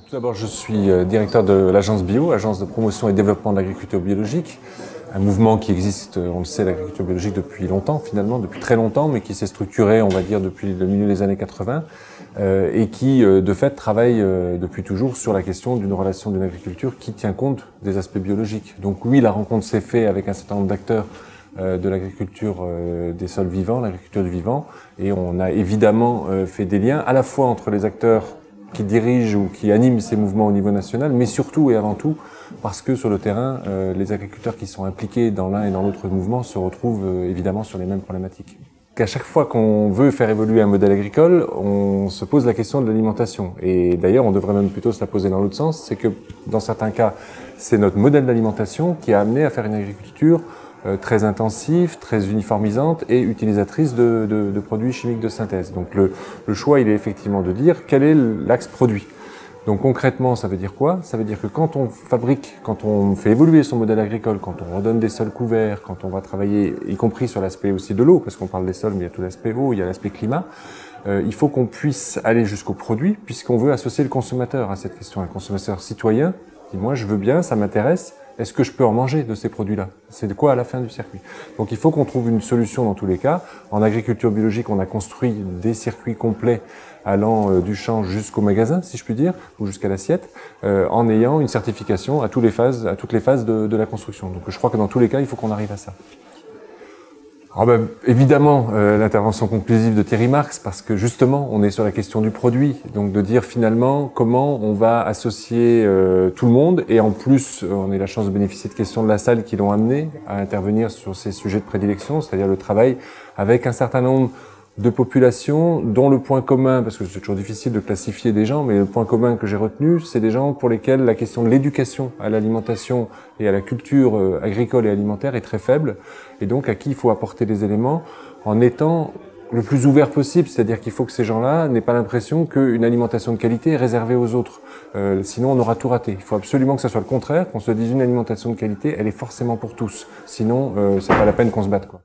Tout d'abord, je suis directeur de l'agence Bio, agence de promotion et développement de l'agriculture biologique. Un mouvement qui existe, on le sait, l'agriculture biologique depuis longtemps finalement, depuis très longtemps, mais qui s'est structuré, on va dire, depuis le milieu des années 80 et qui, de fait, travaille depuis toujours sur la question d'une relation d'une agriculture qui tient compte des aspects biologiques. Donc oui, la rencontre s'est faite avec un certain nombre d'acteurs de l'agriculture des sols vivants, l'agriculture du vivant, et on a évidemment fait des liens à la fois entre les acteurs qui dirigent ou qui animent ces mouvements au niveau national, mais surtout et avant tout parce que sur le terrain, les agriculteurs qui sont impliqués dans l'un et dans l'autre mouvement se retrouvent évidemment sur les mêmes problématiques. À chaque fois qu'on veut faire évoluer un modèle agricole, on se pose la question de l'alimentation. Et d'ailleurs, on devrait même plutôt se la poser dans l'autre sens, c'est que dans certains cas, c'est notre modèle d'alimentation qui a amené à faire une agriculture très intensive, très uniformisante et utilisatrice de produits chimiques de synthèse. Donc le choix, il est effectivement de dire quel est l'axe produit. Donc concrètement, ça veut dire quoi? Ça veut dire que quand on fabrique, quand on fait évoluer son modèle agricole, quand on redonne des sols couverts, quand on va travailler, y compris sur l'aspect aussi de l'eau, parce qu'on parle des sols, mais il y a tout l'aspect eau, il y a l'aspect climat, il faut qu'on puisse aller jusqu'au produit, puisqu'on veut associer le consommateur à cette question, un consommateur citoyen, qui dit moi je veux bien, ça m'intéresse, est-ce que je peux en manger de ces produits-là? C'est de quoi à la fin du circuit? Donc il faut qu'on trouve une solution dans tous les cas. En agriculture biologique, on a construit des circuits complets allant du champ jusqu'au magasin, si je puis dire, ou jusqu'à l'assiette, en ayant une certification à toutes les phases de la construction. Donc je crois que dans tous les cas, il faut qu'on arrive à ça. Alors évidemment, l'intervention conclusive de Thierry Marx, parce que justement, on est sur la question du produit, donc de dire finalement comment on va associer tout le monde, et en plus, on a eu la chance de bénéficier de questions de la salle qui l'ont amené à intervenir sur ces sujets de prédilection, c'est-à-dire le travail avec un certain nombre de populations dont le point commun, parce que c'est toujours difficile de classifier des gens, mais le point commun que j'ai retenu, c'est des gens pour lesquels la question de l'éducation à l'alimentation et à la culture agricole et alimentaire est très faible, et donc à qui il faut apporter des éléments en étant le plus ouvert possible, c'est-à-dire qu'il faut que ces gens-là n'aient pas l'impression qu'une alimentation de qualité est réservée aux autres, sinon on aura tout raté. Il faut absolument que ça soit le contraire, qu'on se dise une alimentation de qualité, elle est forcément pour tous, sinon c'est pas la peine qu'on se batte, quoi.